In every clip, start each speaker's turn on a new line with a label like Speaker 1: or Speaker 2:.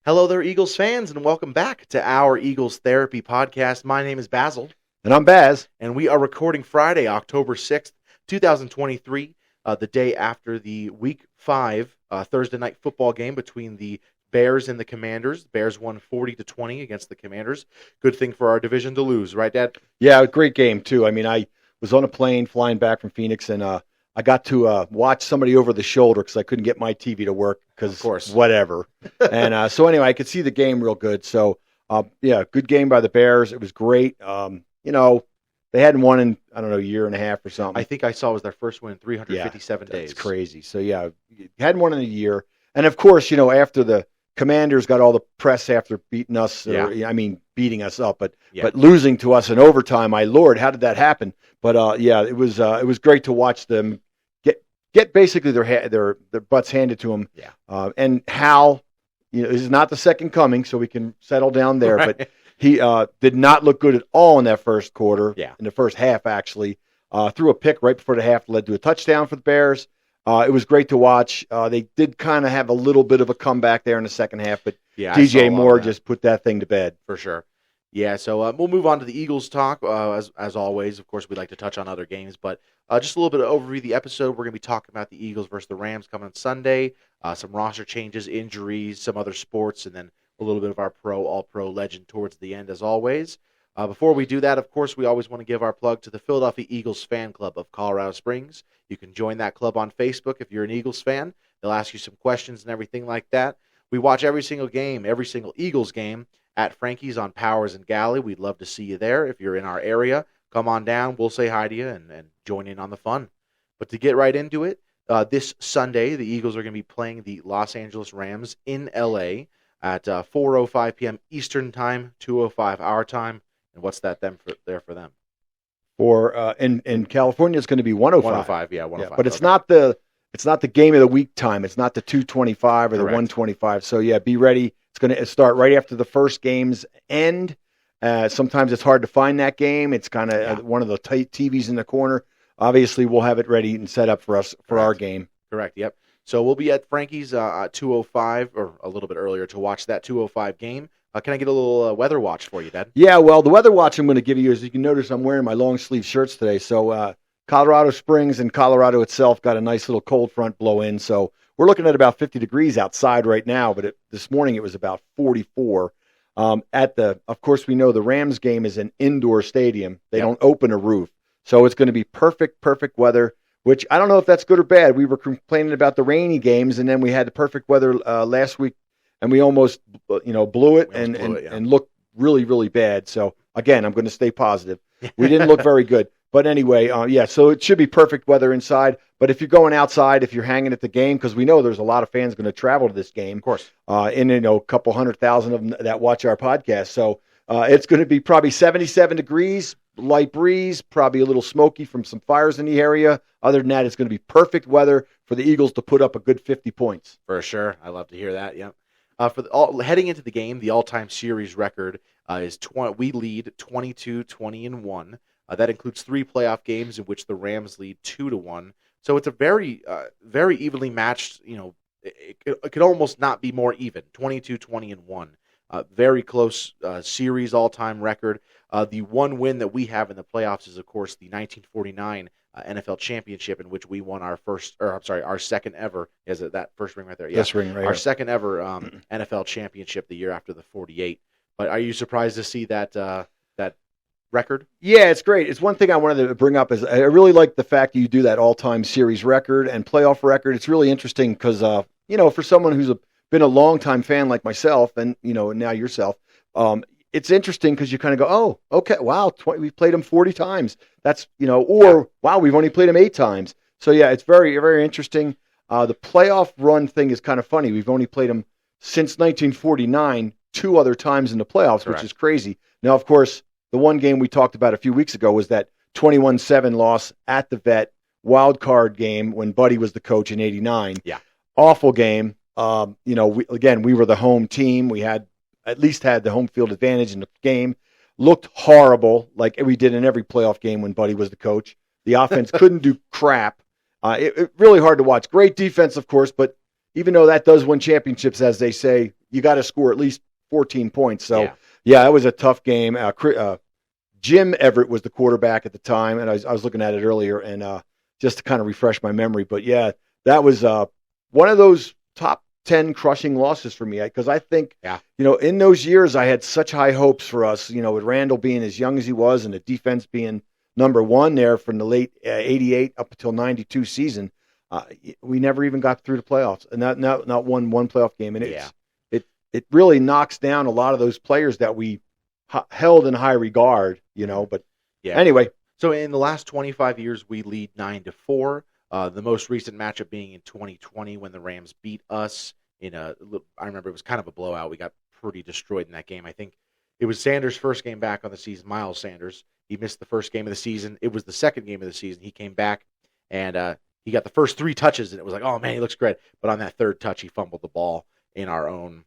Speaker 1: Hello there, Eagles fans, and welcome back to our Eagles Therapy podcast. My name is Basil.
Speaker 2: And I'm Baz.
Speaker 1: And we are recording Friday, October 6th, 2023, the day after the Week 5 Thursday night football game between the Bears and the Commanders. The Bears won 40-20 against the Commanders. Good thing for our division to lose, right, Dad?
Speaker 2: Yeah, great game, too. I mean, I was on a plane flying back from Phoenix, and I got to watch somebody over the shoulder because I couldn't get my TV to work because whatever. And so anyway, I could see the game real good. So, yeah, good game by the Bears. It was great. They hadn't won in, a year and a half or something.
Speaker 1: I think I saw it was their first win in 357 days.
Speaker 2: That's crazy. So, yeah, hadn't won in a year. And, of course, after the Commanders got all the press after beating us, beating us up, but losing to us in overtime, my Lord, how did that happen? But, it was great to watch them get basically their butts handed to them.
Speaker 1: Yeah.
Speaker 2: And Hal, this is not the second coming, so we can settle down there. Right. But he did not look good at all in that first quarter.
Speaker 1: Yeah.
Speaker 2: In the first half, actually. Threw a pick right before the half, led to a touchdown for the Bears. It was great to watch. They did kind of have a little bit of a comeback there in the second half, but DJ Moore just put that thing to bed.
Speaker 1: For sure. Yeah, so we'll move on to the Eagles talk. As always, of course, we'd like to touch on other games, but just a little bit of overview of the episode. We're going to be talking about the Eagles versus the Rams coming on Sunday, some roster changes, injuries, some other sports, and then a little bit of our all-pro legend towards the end, as always. Before we do that, of course, we always want to give our plug to the Philadelphia Eagles Fan Club of Colorado Springs. You can join that club on Facebook if you're an Eagles fan. They'll ask you some questions and everything like that. We watch every single game, every single Eagles game, at Frankie's on Powers and Galley. We'd love to see you there. If you're in our area, come on down. We'll say hi to you and join in on the fun. But to get right into it, this Sunday, the Eagles are going to be playing the Los Angeles Rams in L.A. at 4:05 p.m. Eastern Time, 2:05 our time. And what's that there for them?
Speaker 2: In California, it's going to be 1:05.
Speaker 1: 1:05, yeah, 1:05.
Speaker 2: Yeah, but it's not the game of the week time. It's not the 2:25 or the 1:25. So yeah, be ready. It's going to start right after the first game's end. Sometimes it's hard to find that game. It's kind of one of the tight TVs in the corner. Obviously, we'll have it ready and set up for us for our game.
Speaker 1: Correct. Yep. So we'll be at Frankie's at 2:05 or a little bit earlier to watch that 2:05 game. Can I get a little weather watch for you, Dad?
Speaker 2: Yeah, well, the weather watch I'm going to give you is, you can notice I'm wearing my long sleeve shirts today. So Colorado Springs and Colorado itself got a nice little cold front blow in. So we're looking at about 50 degrees outside right now, but this morning it was about 44. Of course, we know the Rams game is an indoor stadium. They don't open a roof. So it's going to be perfect weather, which I don't know if that's good or bad. We were complaining about the rainy games, and then we had the perfect weather last week, and we almost blew it and looked really, really bad. So, again, I'm going to stay positive. We didn't look very good. But anyway, so it should be perfect weather inside. But if you're going outside, if you're hanging at the game, because we know there's a lot of fans going to travel to this game.
Speaker 1: Of course.
Speaker 2: A couple 100,000 of them that watch our podcast. So it's going to be probably 77 degrees, light breeze, probably a little smoky from some fires in the area. Other than that, it's going to be perfect weather for the Eagles to put up a good 50 points.
Speaker 1: For sure. I love to hear that, yeah. Heading into the game, the all-time series record is we lead 22-20-1. That includes 3 playoff games in which the Rams lead 2-1. So it's a very, very evenly matched. It could almost not be more even. 22-20-1. Very close series all-time record. The one win that we have in the playoffs is, of course, the 1949 NFL championship, in which we won our second ever. Is it that first ring right there? Yeah,
Speaker 2: this ring right
Speaker 1: our
Speaker 2: here.
Speaker 1: Second ever NFL championship the year after the 48. But are you surprised to see that record?
Speaker 2: Yeah, it's great. It's one thing I wanted to bring up is I really like the fact that you do that all-time series record and playoff record. It's really interesting because, for someone who's been a long-time fan like myself and, now yourself, it's interesting because you kind of go, oh, okay, wow, we've played them 40 times. That's, wow, we've only played them 8 times. So, yeah, it's very, very interesting. The playoff run thing is kind of funny. We've only played them since 1949, 2 other times in the playoffs,
Speaker 1: Correct.
Speaker 2: Which is crazy. Now, of course, the one game we talked about a few weeks ago was that 21-7 loss at the Vet wild card game when Buddy was the coach in '89.
Speaker 1: Yeah.
Speaker 2: Awful game. We were the home team. We at least had the home field advantage in the game. Looked horrible, like we did in every playoff game when Buddy was the coach. The offense couldn't do crap. It really hard to watch. Great defense, of course, but even though that does win championships, as they say, you got to score at least 14 points. So
Speaker 1: Yeah.
Speaker 2: yeah, that was a tough game. Jim Everett was the quarterback at the time, and I was looking at it earlier, and just to kind of refresh my memory. But yeah, that was one of those top 10 crushing losses for me, because I think,
Speaker 1: Yeah.
Speaker 2: in those years I had such high hopes for us, with Randall being as young as he was and the defense being number one there from the late 88 up until 92 season. We never even got through the playoffs, and not won one playoff game. And it really knocks down a lot of those players that we held in high regard, but
Speaker 1: Yeah.
Speaker 2: anyway.
Speaker 1: So in the last 25 years, we lead 9-4. The most recent matchup being in 2020 when the Rams beat us I remember it was kind of a blowout. We got pretty destroyed in that game. I think it was Sanders' first game back on the season, Miles Sanders. He missed the first game of the season. It was the second game of the season. He came back, and he got the first 3 touches, and it was like, oh, man, he looks great. But on that third touch, he fumbled the ball in our own,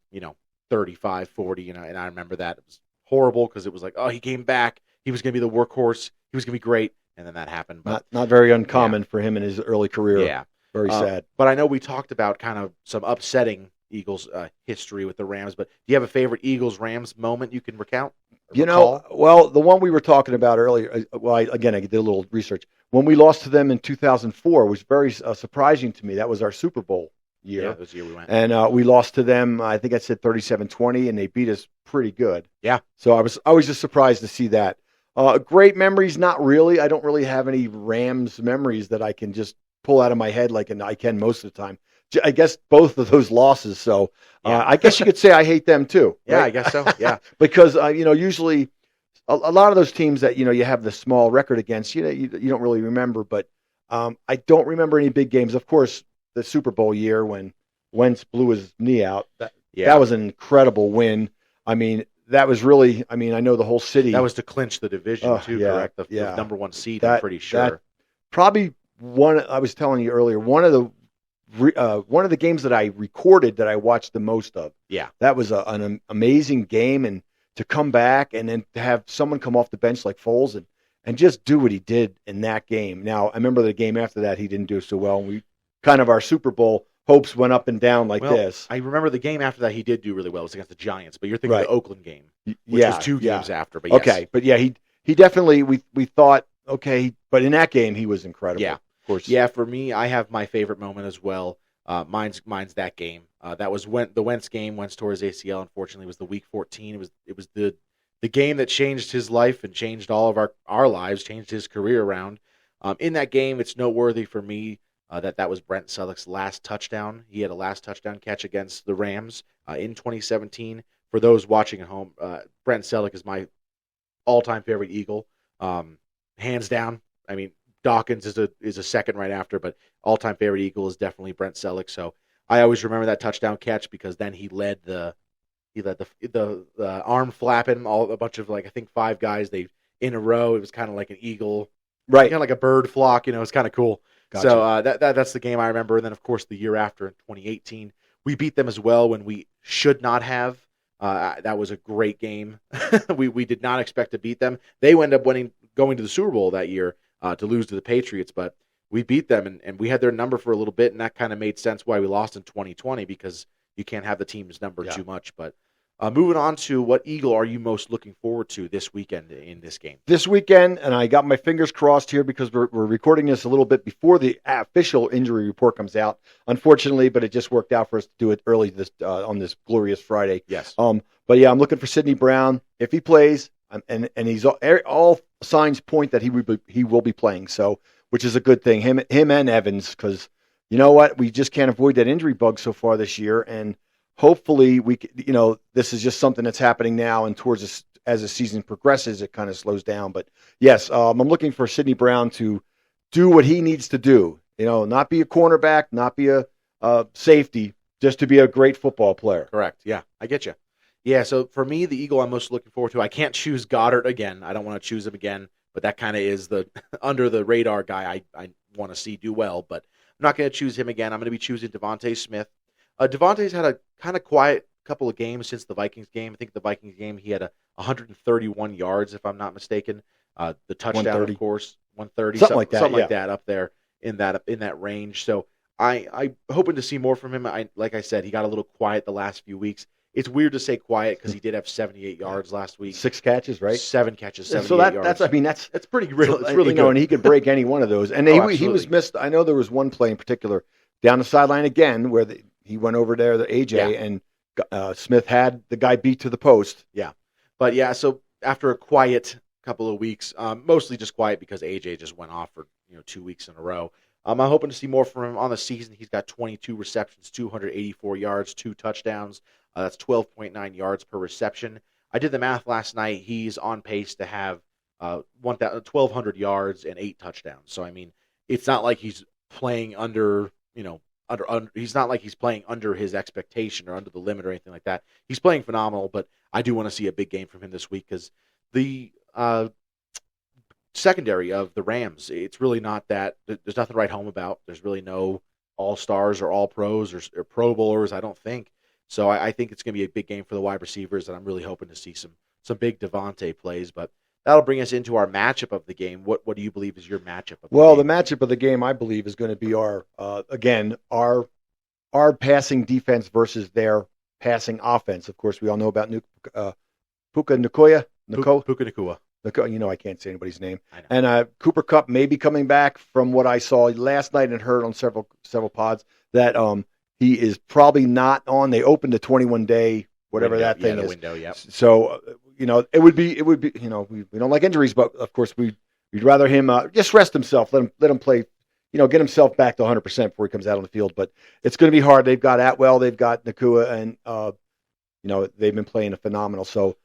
Speaker 1: 35, 40, and I remember that. It was horrible because it was like, oh, he came back. He was going to be the workhorse. He was going to be great, and then that happened. But
Speaker 2: not very uncommon for him in his early career.
Speaker 1: Yeah.
Speaker 2: Very sad.
Speaker 1: But I know we talked about kind of some upsetting Eagles history with the Rams, but do you have a favorite Eagles-Rams moment you can recount?
Speaker 2: Well, the one we were talking about earlier, I did a little research. When we lost to them in 2004, was very surprising to me. That was our Super Bowl year.
Speaker 1: Yeah, that was the year we went.
Speaker 2: And we lost to them, I think I said 37-20, and they beat us pretty good.
Speaker 1: Yeah.
Speaker 2: So I was just surprised to see that. Great memories, not really. I don't really have any Rams memories that I can just pull out of my head like I can most of the time. I guess both of those losses. So I guess you could say I hate them too.
Speaker 1: Yeah,
Speaker 2: right?
Speaker 1: I guess so. Yeah.
Speaker 2: Because, usually a lot of those teams that, you have the small record against, you don't really remember. But I don't remember any big games. Of course, the Super Bowl year when Wentz blew his knee out, that was an incredible win. I mean, that was really, I know the whole city.
Speaker 1: That was to clinch the division too, correct? The number one seed, I'm pretty sure.
Speaker 2: Probably I was telling you earlier, one of the games that I recorded that I watched the most of.
Speaker 1: Yeah.
Speaker 2: That was an amazing game, and to come back and then to have someone come off the bench like Foles and just do what he did in that game. Now, I remember the game after that, he didn't do so well. We kind of, our Super Bowl hopes went up and down like this.
Speaker 1: I remember the game after that he did do really well. It was against the Giants, but you're thinking of the Oakland game, which was 2 games after. But yes.
Speaker 2: Okay, but yeah, he definitely, we thought, okay, but in that game, he was incredible.
Speaker 1: Yeah.
Speaker 2: Of course.
Speaker 1: Yeah, for me, I have my favorite moment as well. Mine's that game. That was when the Wentz game. Wentz tore his ACL. Unfortunately, it was the Week 14. It was the game that changed his life and changed all of our lives, changed his career around. In that game, it's noteworthy for me that was Brent Selleck's last touchdown. He had a last touchdown catch against the Rams in 2017. For those watching at home, Brent Selleck is my all-time favorite Eagle, hands down. I mean, Dawkins is a second right after, but all-time favorite Eagle is definitely Brent Selleck. So I always remember that touchdown catch because then he led the arm flapping a bunch of, like, I think 5 guys in a row. It was kind of like an eagle,
Speaker 2: right?
Speaker 1: Kind of like a bird flock. It's kind of cool.
Speaker 2: Gotcha.
Speaker 1: So that's the game I remember. And then of course the year after in 2018, we beat them as well when we should not have. That was a great game. we did not expect to beat them. They wound up going to the Super Bowl that year. To lose to the Patriots, but we beat them, and we had their number for a little bit, and that kind of made sense why we lost in 2020 because you can't have the team's number too much. But moving on to what Eagle are you most looking forward to this weekend in this game?
Speaker 2: This weekend, and I got my fingers crossed here because we're recording this a little bit before the official injury report comes out, unfortunately, but it just worked out for us to do it early on this glorious Friday.
Speaker 1: Yes.
Speaker 2: But yeah, I'm looking for Sidney Brown. If he plays, and he's all signs point that he will be playing, so which is a good thing. Him and Evans, because you know what, we just can't avoid that injury bug so far this year, and hopefully this is just something that's happening now, and towards us as the season progresses, it kind of slows down. But yes, I'm looking for Sidney Brown to do what he needs to do. Not be a cornerback, not be a safety, just to be a great football player.
Speaker 1: Correct. Yeah, I get you. Yeah, so for me, the Eagle I'm most looking forward to, I can't choose Goddard again. I don't want to choose him again, but that kind of is the under-the-radar guy I want to see do well, but I'm not going to choose him again. I'm going to be choosing Devontae Smith. Devontae's had a kind of quiet couple of games since the Vikings game. I think the Vikings game, he had 131 yards, if I'm not mistaken. The touchdown, of course, 130, something like that up there in that range. So I'm hoping to see more from him. Like I said, he got a little quiet the last few weeks. it's weird to say quiet because he did have 78 yards last week,
Speaker 2: 6 catches, right?
Speaker 1: 7 catches, 78
Speaker 2: So
Speaker 1: yards.
Speaker 2: that's
Speaker 1: pretty real. It's really
Speaker 2: good,
Speaker 1: good.
Speaker 2: and he could break any one of those. And he was missed. I know there was one play in particular down the sideline again where he went over there, the AJ, and Smith had the guy beat to the post.
Speaker 1: Yeah, but yeah, so after a quiet couple of weeks, mostly just quiet because AJ just went off for 2 weeks in a row. I'm hoping to see more from him on the season. He's got 22 receptions, 284 yards, 2 touchdowns. That's 12.9 yards per reception. I did the math last night. He's on pace to have 1,200 yards and 8 touchdowns. So I mean, it's not like he's playing under he's not like he's playing under his expectation or under the limit or anything like that. He's playing phenomenal, but I do want to see a big game from him this week because the secondary of the Rams, it's really not that. There's nothing to write home about. There's really no all-stars or all-pros or Pro Bowlers, I don't think. So I think it's going to be a big game for the wide receivers, and I'm really hoping to see some big Devontae plays. But that'll bring us into our matchup of the game. What do you believe is your matchup of the game?
Speaker 2: The matchup of the game, I believe, is going to be our passing defense versus their passing offense. Of course, we all know about Puka Nacua.
Speaker 1: Puka Nacua.
Speaker 2: I can't say anybody's name. And Cooper Kupp may be coming back from what I saw last night and heard on several pods that he is probably not on. They opened a 21-day whatever
Speaker 1: window,
Speaker 2: that thing is.
Speaker 1: Window, yep.
Speaker 2: So it would be we don't like injuries, but of course we'd rather him just rest himself, let him play, get himself back to 100% before he comes out on the field. But it's going to be hard. They've got Atwell, they've got Nacua, and they've been playing a phenomenal. So.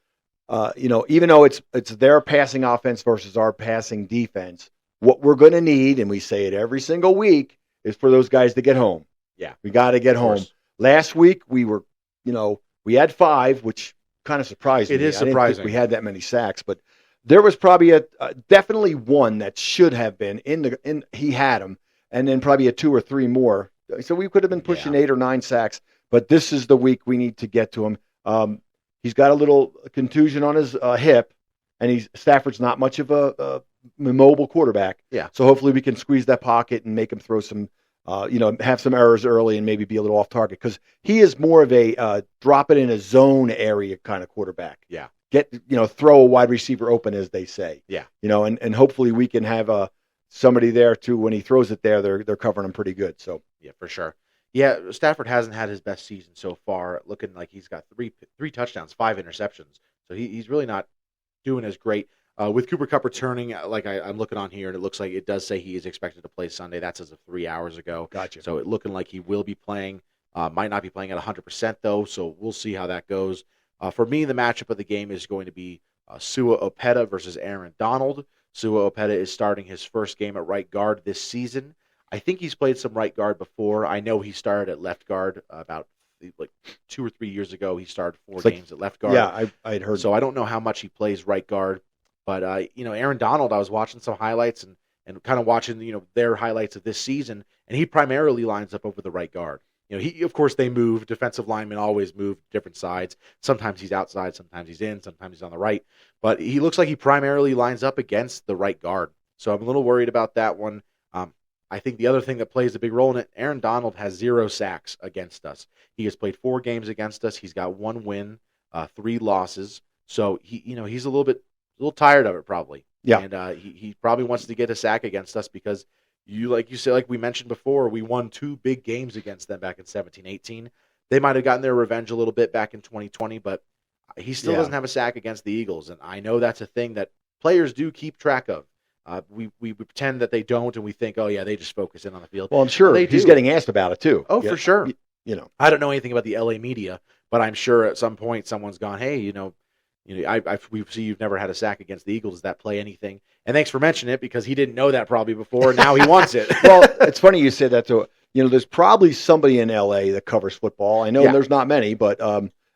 Speaker 2: Even though it's their passing offense versus our passing defense, what we're going to need, and we say it every single week, is for those guys to get home.
Speaker 1: Yeah.
Speaker 2: We got to get home. Last week, we had 5, which kind of surprised me.
Speaker 1: It is
Speaker 2: surprising. I didn't think we had that many sacks, but there was probably definitely one that should have been he had them, and then probably 2 or 3 more. So we could have been pushing 8 or 9 sacks, but this is the week we need to get to him. He's got a little contusion on his hip, and Stafford's not much of a mobile quarterback.
Speaker 1: Yeah.
Speaker 2: So hopefully we can squeeze that pocket and make him throw some, have some errors early and maybe be a little off target because he is more of a drop it in a zone area kind of quarterback.
Speaker 1: Yeah.
Speaker 2: Throw a wide receiver open, as they say.
Speaker 1: Yeah.
Speaker 2: And hopefully we can have somebody there too when he throws it there. They're covering him pretty good. So
Speaker 1: yeah, for sure. Yeah, Stafford hasn't had his best season so far, looking like he's got three touchdowns, 5 interceptions. So he's really not doing as great. With Cooper Kupp returning, like I'm looking on here, and it looks like it does say he is expected to play Sunday. That's as of 3 hours ago.
Speaker 2: Gotcha.
Speaker 1: So it looking like he will be playing. Might not be playing at 100%, though, so we'll see how that goes. For me, the matchup of the game is going to be Sua Opeta versus Aaron Donald. Sua Opeta is starting his first game at right guard this season. I think he's played some right guard before. I know he started at left guard about 2 or 3 years ago. He started 4 games at left guard.
Speaker 2: Yeah, I'd heard.
Speaker 1: So I don't know how much he plays right guard. But, Aaron Donald, I was watching some highlights and kind of watching, their highlights of this season, and he primarily lines up over the right guard. Of course, they move. Defensive linemen always move different sides. Sometimes he's outside, sometimes he's in, sometimes he's on the right. But he looks like he primarily lines up against the right guard. So I'm a little worried about that one. I think the other thing that plays a big role in it, Aaron Donald has 0 sacks against us. He has played 4 games against us. He's got 1 win, 3 losses. So he's a little tired of it probably.
Speaker 2: Yeah.
Speaker 1: And he probably wants to get a sack against us because like we mentioned before, we won 2 big games against them back in 17-18. They might have gotten their revenge a little bit back in 2020, but he still doesn't have a sack against the Eagles. And I know that's a thing that players do keep track of. We pretend that they don't, and we think, oh, yeah, they just focus in on the field.
Speaker 2: Well, I'm sure he's getting asked about it, too.
Speaker 1: Oh, for sure.
Speaker 2: I
Speaker 1: don't know anything about the L.A. media, but I'm sure at some point someone's gone, hey, we see you've never had a sack against the Eagles. Does that play anything? And thanks for mentioning it because he didn't know that probably before. And now he wants it.
Speaker 2: Well, it's funny you said that, too. There's probably somebody in L.A. that covers football. I know there's not many, but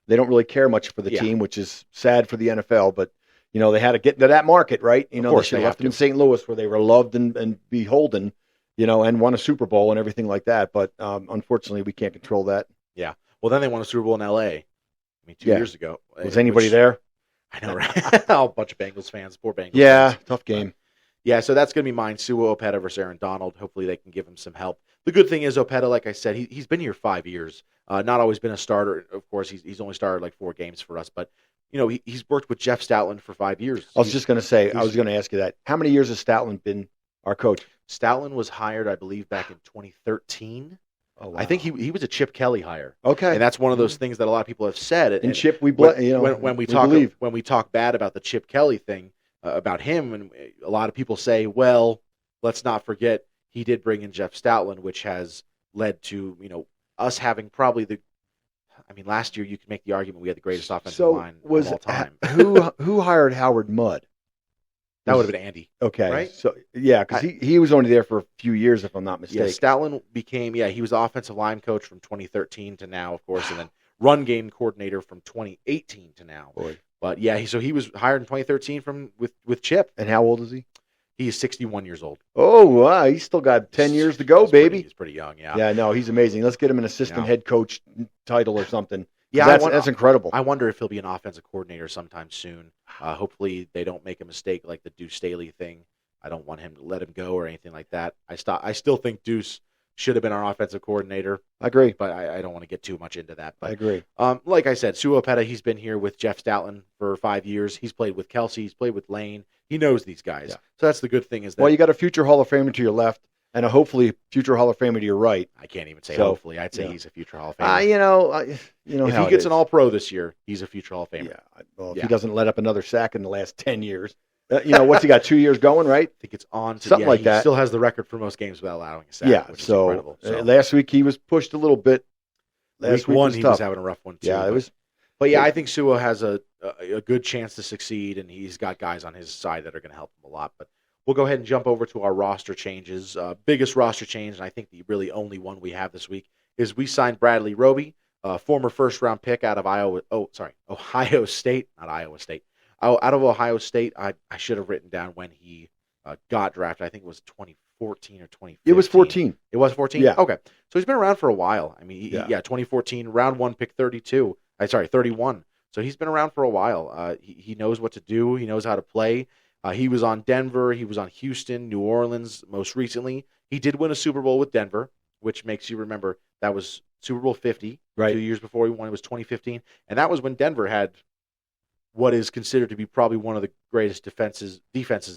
Speaker 2: they don't really care much for the team, which is sad for the NFL, but they had to get into that market, right? They should have left it in St. Louis where they were loved and beholden, and won a Super Bowl and everything like that. But unfortunately, we can't control that.
Speaker 1: Yeah. Well, then they won a Super Bowl in L.A. I mean, 2 years ago.
Speaker 2: Was anybody there?
Speaker 1: I know, right? A bunch of Bengals fans. Poor Bengals fans.
Speaker 2: Yeah, tough game.
Speaker 1: Yeah, so that's going to be mine. Suo Opeta versus Aaron Donald. Hopefully they can give him some help. The good thing is Opeta, like I said, he's been here 5 years. Not always been a starter. Of course, he's only started like 4 games for us, but he's worked with Jeff Stoutland for 5 years.
Speaker 2: I was just going to say, I was going to ask you that. How many years has Stoutland been our coach?
Speaker 1: Stoutland was hired, I believe, back in 2013.
Speaker 2: Oh, wow.
Speaker 1: I think he was a Chip Kelly hire.
Speaker 2: Okay,
Speaker 1: and that's one of those things that a lot of people have said.
Speaker 2: And Chip, when we
Speaker 1: talk bad about the Chip Kelly thing about him, and a lot of people say, well, let's not forget he did bring in Jeff Stoutland, which has led to us having probably last year you could make the argument we had the greatest offensive line of all time.
Speaker 2: Who hired Howard Mudd?
Speaker 1: That would have been Andy.
Speaker 2: Okay.
Speaker 1: Right?
Speaker 2: So, yeah, because he was only there for a few years, if I'm not mistaken.
Speaker 1: Yeah, Stoutland he was offensive line coach from 2013 to now, of course, and then run game coordinator from 2018 to now.
Speaker 2: Boy.
Speaker 1: But, yeah, so he was hired in 2013 with Chip.
Speaker 2: And how old is he?
Speaker 1: He is 61 years old.
Speaker 2: Oh, wow. He's still got 10 years to go, baby.
Speaker 1: He's pretty young, yeah.
Speaker 2: Yeah, no, he's amazing. Let's get him an assistant head coach title or something.
Speaker 1: Yeah,
Speaker 2: that's incredible.
Speaker 1: I wonder if he'll be an offensive coordinator sometime soon. Hopefully they don't make a mistake like the Deuce Staley thing. I don't want him to let him go or anything like that. I still think Deuce should have been our offensive coordinator.
Speaker 2: I agree.
Speaker 1: But I don't want to get too much into that. But,
Speaker 2: I agree.
Speaker 1: Like I said, Suo Opeta, he's been here with Jeff Stoutland for 5 years. He's played with Kelsey. He's played with Lane. He knows these guys. Yeah. So that's the good thing is that.
Speaker 2: Well, you got a future Hall of Famer to your left and a hopefully future Hall of Famer to your right.
Speaker 1: I can't even say hopefully. I'd say he's a future Hall of Famer.
Speaker 2: If
Speaker 1: he gets an All-Pro this year, he's a future Hall of Famer.
Speaker 2: Yeah. Well, if he doesn't let up another sack in the last 10 years, what's he got? 2 years going, right?
Speaker 1: I think it's on to
Speaker 2: something like
Speaker 1: he
Speaker 2: that.
Speaker 1: Still has the record for most games without allowing a sack.
Speaker 2: Yeah.
Speaker 1: Which is incredible.
Speaker 2: Last week he was pushed a little bit.
Speaker 1: Week one he was having a rough one too.
Speaker 2: Yeah, it was.
Speaker 1: But yeah, I think Suo has a good chance to succeed, and he's got guys on his side that are going to help him a lot. But we'll go ahead and jump over to our roster changes. Biggest roster change, and I think the really only one we have this week, is we signed Bradley Roby, former first-round pick out of Ohio State, not Iowa State. Out of Ohio State, I should have written down when he got drafted. I think it was 2014 or 2015.
Speaker 2: It was 14.
Speaker 1: It was 14?
Speaker 2: Yeah.
Speaker 1: Okay. So he's been around for a while. 2014, round one, pick 31. So he's been around for a while. He knows what to do. He knows how to play. He was on Denver. He was on Houston, New Orleans most recently. He did win a Super Bowl with Denver, which makes you remember that was Super Bowl 50.
Speaker 2: Right.
Speaker 1: 2 years before he won, it was 2015. And that was when Denver had what is considered to be probably one of the greatest defenses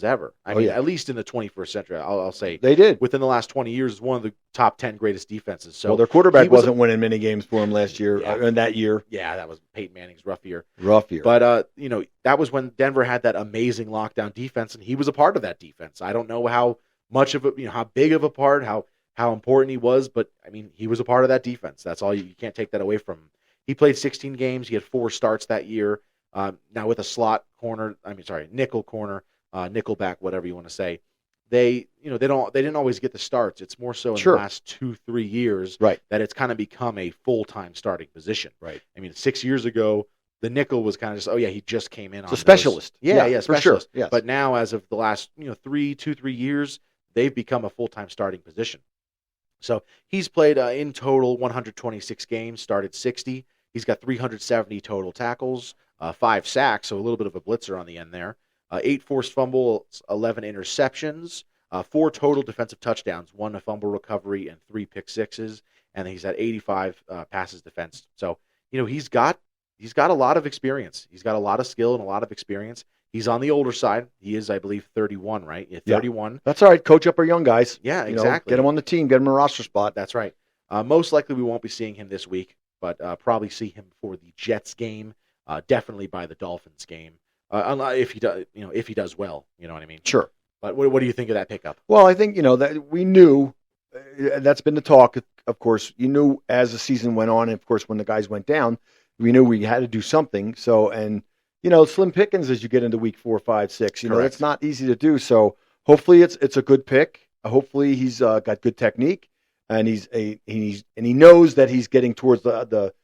Speaker 1: ever. At least in the 21st century, I'll say.
Speaker 2: They did.
Speaker 1: Within the last 20 years, one of the top 10 greatest defenses. So
Speaker 2: their quarterback wasn't winning many games for him last year, and that year.
Speaker 1: Yeah, that was Peyton Manning's rough year.
Speaker 2: But,
Speaker 1: that was when Denver had that amazing lockdown defense, and he was a part of that defense. I don't know how much of it, how big of a part, how important he was, but, he was a part of that defense. That's all. You can't take that away from him. He played 16 games. He had 4 starts that year. Now with a nickel corner, nickel back, whatever you want to say, they didn't always get the starts. It's more so in the last 2-3 years that it's kind of become a full-time starting position.
Speaker 2: Right.
Speaker 1: 6 years ago, the nickel was kind of just, he just came in.
Speaker 2: It's a specialist.
Speaker 1: Specialist.
Speaker 2: For sure. Yes.
Speaker 1: But now, as of the last 2-3 years, they've become a full-time starting position. So he's played in total 126 games, started 60. He's got 370 total tackles. 5 sacks, so a little bit of a blitzer on the end there. 8 forced fumbles, 11 interceptions, 4 total defensive touchdowns, 1 a fumble recovery, and 3 pick sixes. And he's had 85 passes defensed. So he's got a lot of experience. He's got a lot of skill and a lot of experience. He's on the older side. He is, I believe, 31, right? Yeah, 31.
Speaker 2: That's all right. Coach up our young guys.
Speaker 1: Yeah, exactly.
Speaker 2: Get him on the team. Get him a roster spot.
Speaker 1: That's right. Most likely we won't be seeing him this week, but probably see him for the Jets game. Definitely by the Dolphins game, if he does well, you know what I mean.
Speaker 2: Sure.
Speaker 1: But what do you think of that pickup?
Speaker 2: Well, I think that we knew that's been the talk. Of course, you knew as the season went on, and of course when the guys went down, we knew we had to do something. So, and slim pickings as you get into week 4, 5, 6. It's not easy to do. So hopefully it's a good pick. Hopefully he's got good technique, and he knows that he's getting towards the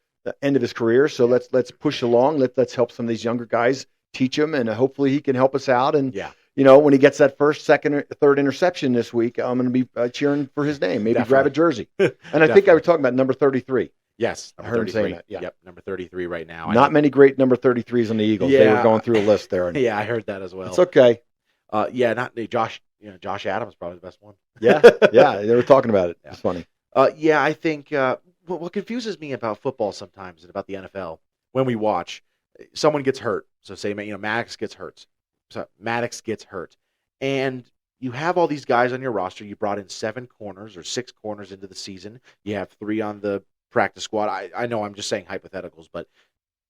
Speaker 2: end of his career. So let's push along. Let's help some of these younger guys, teach him, and hopefully he can help us out. And when he gets that first, second, or third interception this week, I'm going to be cheering for his name. Maybe grab a jersey. And I think I was talking about number 33.
Speaker 1: Yes,
Speaker 2: I heard him saying that. Yeah.
Speaker 1: Yep, number 33 right now.
Speaker 2: Not many great number 33s on the Eagles. They were going through a list there.
Speaker 1: Yeah, I heard that as well.
Speaker 2: It's okay.
Speaker 1: Not Josh Josh Adams is probably the best one.
Speaker 2: Yeah, yeah, they were talking about it.
Speaker 1: Yeah.
Speaker 2: It's funny.
Speaker 1: Yeah, I think what confuses me about football sometimes and about the NFL when we watch, someone gets hurt. So say Maddox gets hurt. So Maddox gets hurt, and you have all these guys on your roster. You brought in 7 corners or 6 corners into the season. You have 3 on the practice squad. I know I'm just saying hypotheticals, but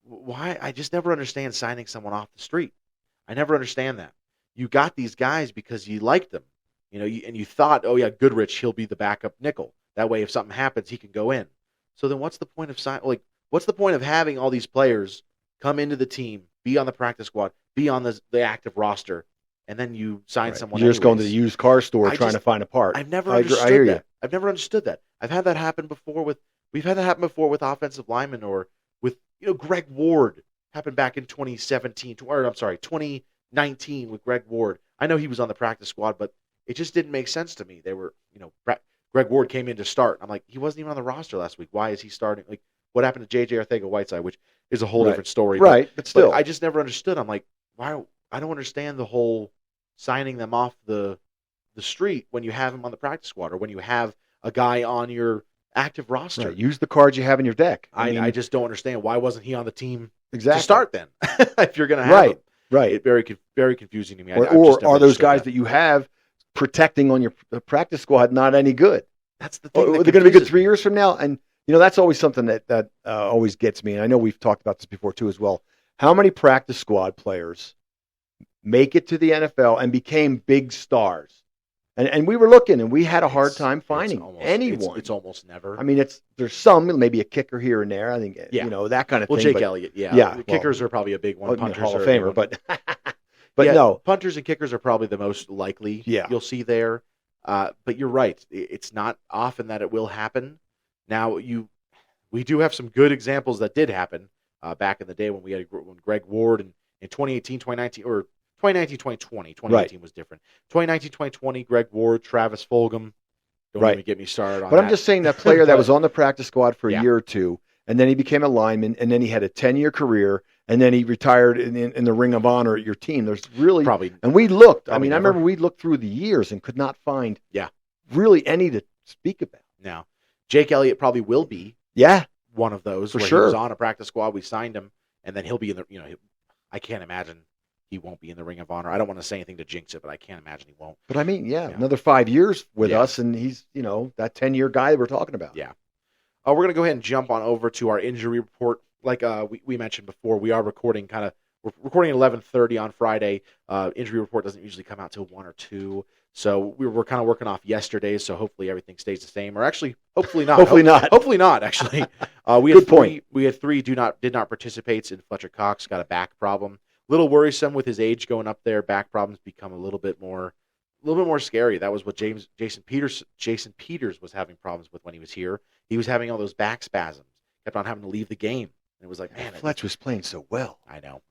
Speaker 1: why? I just never understand signing someone off the street. I never understand that. You got these guys because you liked them, and you thought, oh yeah, Goodrich, he'll be the backup nickel. That way, if something happens, he can go in. So then, what's the point of what's the point of having all these players come into the team, be on the practice squad, be on the active roster, and then you sign someone?
Speaker 2: You're just going to the used car store trying to find a part.
Speaker 1: I've never understood that. I've never understood that. I've had that happen before we've had that happen before with offensive linemen or with Greg Ward happened back in 2019 with Greg Ward. I know he was on the practice squad, but it just didn't make sense to me. They were, Greg Ward came in to start. I'm like, he wasn't even on the roster last week. Why is he starting? Like, what happened to J.J. Arcega-Whiteside, which is a whole different story.
Speaker 2: Right, but still.
Speaker 1: But I just never understood. I'm like, why? I don't understand the whole signing them off the street when you have him on the practice squad or when you have a guy on your active roster.
Speaker 2: Right. Use the cards you have in your deck.
Speaker 1: I just don't understand. Why wasn't he on the team
Speaker 2: to
Speaker 1: start then? If you're going to have him.
Speaker 2: Right.
Speaker 1: It's very confusing to me.
Speaker 2: Or are those guys that you have protecting on your practice squad not any good?
Speaker 1: That's the thing.
Speaker 2: They're going to be good 3 years from now. And, that's always something that always gets me. And I know we've talked about this before, too, as well. How many practice squad players make it to the NFL and became big stars? And we were looking, and we had a hard time finding anyone.
Speaker 1: It's almost never.
Speaker 2: I mean, there's some, maybe a kicker here and there. I think, that kind of thing.
Speaker 1: Well, Jake Elliott, yeah. Kickers are probably a big one. Punters
Speaker 2: Hall of
Speaker 1: are
Speaker 2: Famer, but no.
Speaker 1: Punters and kickers are probably the most likely you'll see there. But you're right. It's not often that it will happen. Now, we do have some good examples that did happen back in the day when Greg Ward in 2018, 2019, or 2019, 2020. 2018 was different. 2019, 2020, Greg Ward, Travis Fulgham. Don't even get me started on that.
Speaker 2: But I'm just saying that player that was on the practice squad for a year or two, and then he became a lineman, and then he had a 10-year career, and then he retired in the Ring of Honor at your team. There's really
Speaker 1: probably,
Speaker 2: and we looked. I remember we looked through the years and could not find really any to speak about.
Speaker 1: Now, Jake Elliott probably will be one of those
Speaker 2: for
Speaker 1: where
Speaker 2: sure.
Speaker 1: He was on a practice squad. We signed him, and then he'll be in the. I can't imagine he won't be in the Ring of Honor. I don't want to say anything to jinx it, but I can't imagine he won't.
Speaker 2: But I mean, another 5 years with us, and he's that 10-year guy that we're talking about.
Speaker 1: Yeah. We're going to go ahead and jump on over to our injury report. Like we mentioned before, we are recording we're recording at 11:30 on Friday. Injury report doesn't usually come out till 1 or 2. So we're kind of working off yesterday. So hopefully everything stays the same, or actually, hopefully not. Hopefully not. Actually,
Speaker 2: Good point.
Speaker 1: We had 3 did not participate. And Fletcher Cox got a back problem. A little worrisome with his age going up there. Back problems become a little bit more scary. That was what Jason Peters was having problems with when he was here. He was having all those back spasms. Kept on having to leave the game. And it was like, man,
Speaker 2: Fletch was playing so well.
Speaker 1: I know.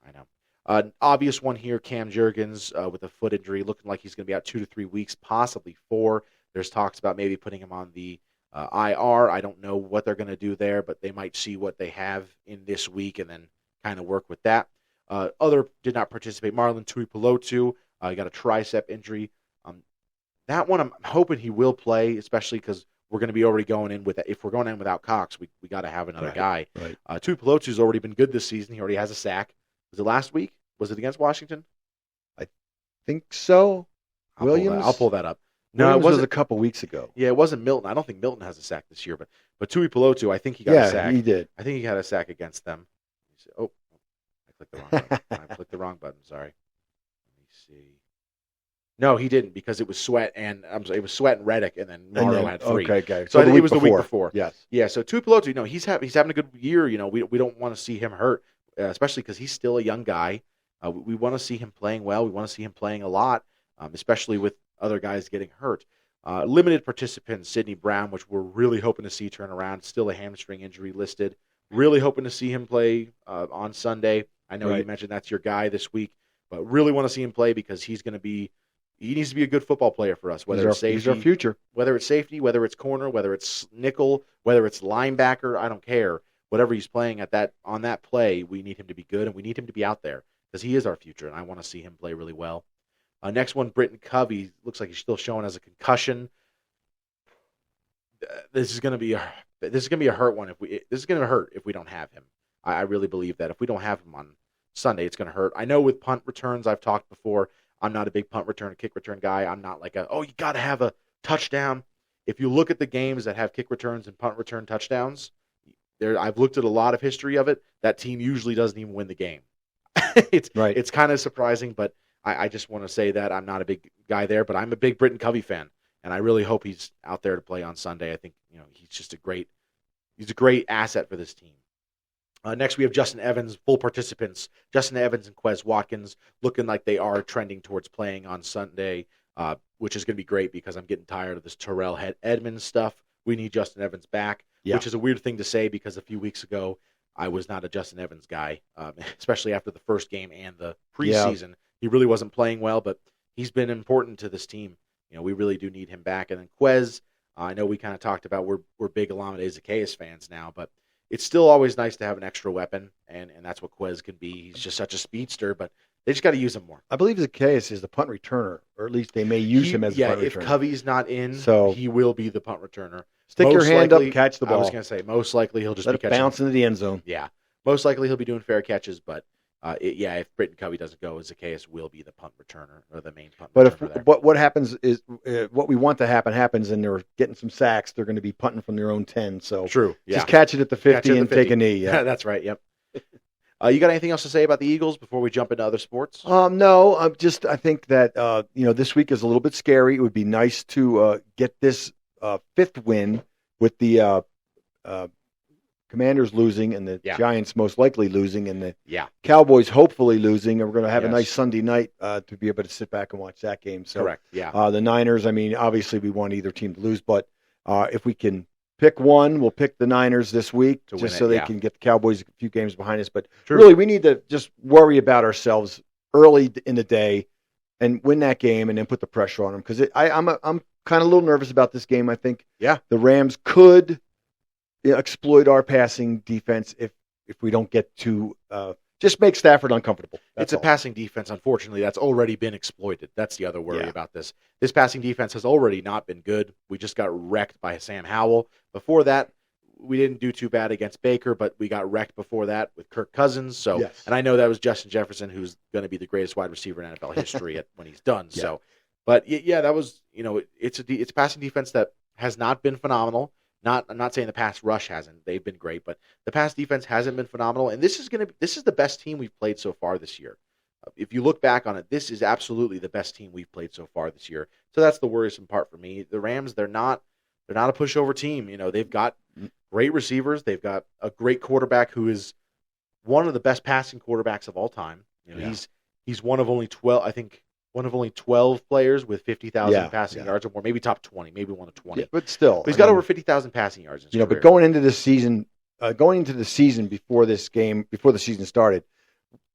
Speaker 1: An obvious one here, Cam Jurgens with a foot injury, looking like he's going to be out 2 to 3 weeks, possibly 4. There's talks about maybe putting him on the IR. I don't know what they're going to do there, but they might see what they have in this week and then kind of work with that. Other did not participate. Marlon Tuipulotu got a tricep injury. That one I'm hoping he will play, especially because we're going to be already going in with it. If we're going in without Cox, we got to have another guy.
Speaker 2: Right.
Speaker 1: Tuipulotu's already been good this season. He already has a sack. Was it last week? Was it against Washington?
Speaker 2: I think so. Williams?
Speaker 1: I'll pull that up.
Speaker 2: No, it was a couple weeks ago.
Speaker 1: Yeah, it wasn't Milton. I don't think Milton has a sack this year, but Tuipulotu, I think he got a sack.
Speaker 2: Yeah, he did.
Speaker 1: I think he had a sack against them. Oh, I clicked the wrong button. I clicked the wrong button. Sorry. Let me see. No, he didn't because it was Sweat and it was Sweat and Reddick, and then Morrow had 3.
Speaker 2: Okay.
Speaker 1: So I think it was the week before.
Speaker 2: Yes.
Speaker 1: Yeah. So Tuipulotu, he's having a good year. We don't want to see him hurt, especially because he's still a young guy. We want to see him playing well. We want to see him playing a lot, especially with other guys getting hurt. Limited participants, Sidney Brown, which we're really hoping to see turn around. Still a hamstring injury listed. Really hoping to see him play on Sunday. I know you mentioned that's your guy this week, but really want to see him play because he needs to be a good football player for us. Whether it's safety,
Speaker 2: he's our future.
Speaker 1: Whether it's safety, whether it's corner, whether it's nickel, whether it's linebacker, I don't care. Whatever he's playing on that play, we need him to be good and we need him to be out there because he is our future, and I want to see him play really well. Next one, Britton Covey. Looks like he's still showing as a concussion. This is going to be a hurt one. This is going to hurt if we don't have him. I really believe that if we don't have him on Sunday, it's going to hurt. I know with punt returns, I've talked before. I'm not a big punt return, kick return guy. I'm not like you got to have a touchdown. If you look at the games that have kick returns and punt return touchdowns, I've looked at a lot of history of it. That team usually doesn't even win the game. It's kind of surprising, but I just want to say that I'm not a big guy there, but I'm a big Britton Covey fan, and I really hope he's out there to play on Sunday. I think he's just a great asset for this team. Next, we have Justin Evans, full participants. Justin Evans and Quez Watkins looking like they are trending towards playing on Sunday, which is going to be great because I'm getting tired of this Terrell Edmonds stuff. We need Justin Evans back, which is a weird thing to say because a few weeks ago I was not a Justin Evans guy, especially after the first game and the preseason. Yeah. He really wasn't playing well, but he's been important to this team. We really do need him back. And then Quez, I know we kind of talked about we're big Olamide Zaccheaus fans now, but it's still always nice to have an extra weapon, and that's what Quez can be. He's just such a speedster, but they just got to use him more.
Speaker 2: I believe Zaccheaus is the punt returner, or at least they may use him as a punt returner.
Speaker 1: If Covey's not in, he will be the punt returner.
Speaker 2: Stick your hand up, catch the ball.
Speaker 1: I was going to say, most likely he'll just
Speaker 2: let
Speaker 1: be
Speaker 2: it bounce into the end zone.
Speaker 1: Yeah, most likely he'll be doing fair catches, but if Britton Covey doesn't go, Zaccheaus will be the punt returner or the main punt returner.
Speaker 2: But what happens is what we want to happens, and they're getting some sacks. They're going to be punting from their own 10. So
Speaker 1: true,
Speaker 2: just catch it at the 50 and take a knee. Yeah,
Speaker 1: that's right. Yep. You got anything else to say about the Eagles before we jump into other sports?
Speaker 2: No. I think that this week is a little bit scary. It would be nice to get this fifth win with the Commanders losing and the Giants most likely losing and the Cowboys hopefully losing, and we're going to have a nice Sunday night to be able to sit back and watch that game. So,
Speaker 1: correct. Yeah.
Speaker 2: The Niners. I mean, obviously we want either team to lose, but if we can pick one, we'll pick the Niners this week just so they can get the Cowboys a few games behind us. But really, we need to just worry about ourselves early in the day and win that game, and then put the pressure on them because I'm kind of a little nervous about this game. I think the Rams could exploit our passing defense if we don't get to just make Stafford uncomfortable.
Speaker 1: It's a passing defense, unfortunately, that's already been exploited. That's the other worry about this. This passing defense has already not been good. We just got wrecked by Sam Howell. Before that, we didn't do too bad against Baker, but we got wrecked before that with Kirk Cousins. So, and I know that was Justin Jefferson, who's going to be the greatest wide receiver in NFL history when he's done. So, but that was it's a passing defense that has not been phenomenal. I'm not saying the pass rush hasn't; they've been great, but the pass defense hasn't been phenomenal. And this is the best team we've played so far this year. If you look back on it, this is absolutely the best team we've played so far this year. So that's the worrisome part for me. The Rams, they're not a pushover team. They've got great receivers. They've got a great quarterback who is one of the best passing quarterbacks of all time. He's one of only 12. I think. One of only 12 players with 50,000 passing yards or more, maybe top 20, maybe one of 20.
Speaker 2: Yeah, but still.
Speaker 1: He's got over 50,000 passing yards in his career.
Speaker 2: But going into the season before the season started,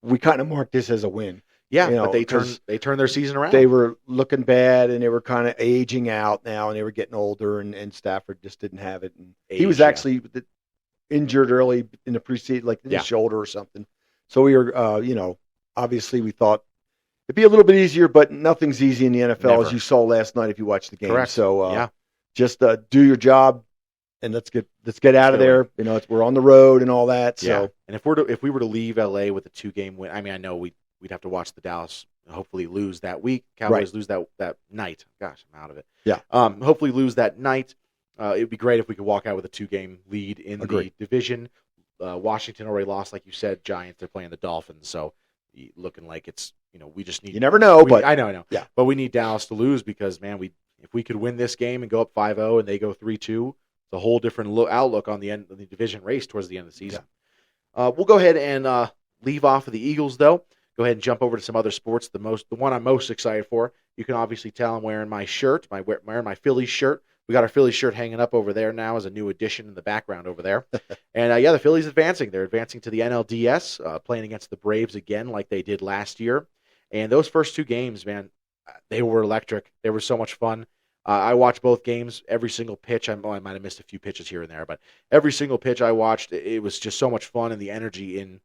Speaker 2: we kind of marked this as a win.
Speaker 1: Yeah, but they turned their season around.
Speaker 2: They were looking bad, and they were kind of aging out now, and they were getting older, and Stafford just didn't have it. And he was actually injured early in the preseason, like in the shoulder or something. So we were, obviously we thought, it'd be a little bit easier, but nothing's easy in the NFL, as you saw last night if you watched the game.
Speaker 1: Correct.
Speaker 2: So just do your job, and let's get out of there. We're on the road and all that. So
Speaker 1: and if we were to leave LA with a 2-game win, I mean, I know we'd have to watch the Dallas hopefully lose that week. Cowboys lose that night. Gosh, I'm out of it.
Speaker 2: Yeah.
Speaker 1: Hopefully lose that night. It'd be great if we could walk out with a 2-game lead in the division. Washington already lost, like you said. Giants, they're playing the Dolphins, so looking like it's. We just need.
Speaker 2: You never know, but
Speaker 1: I know. Yeah, but we need Dallas to lose because, man, if we could win this game and go up 5-0 and they go 3-2, it's a whole different outlook on the end of the division race towards the end of the season. Yeah. We'll go ahead and leave off of the Eagles, though. Go ahead and jump over to some other sports. The one I'm most excited for. You can obviously tell I'm wearing my shirt. Wearing my Phillies shirt. We got our Phillies shirt hanging up over there now as a new addition in the background over there. And the Phillies advancing. They're advancing to the NLDS, playing against the Braves again like they did last year. And those first 2 games, man, they were electric. They were so much fun. I watched both games, every single pitch. I might have missed a few pitches here and there, but every single pitch I watched, it was just so much fun, and the energy in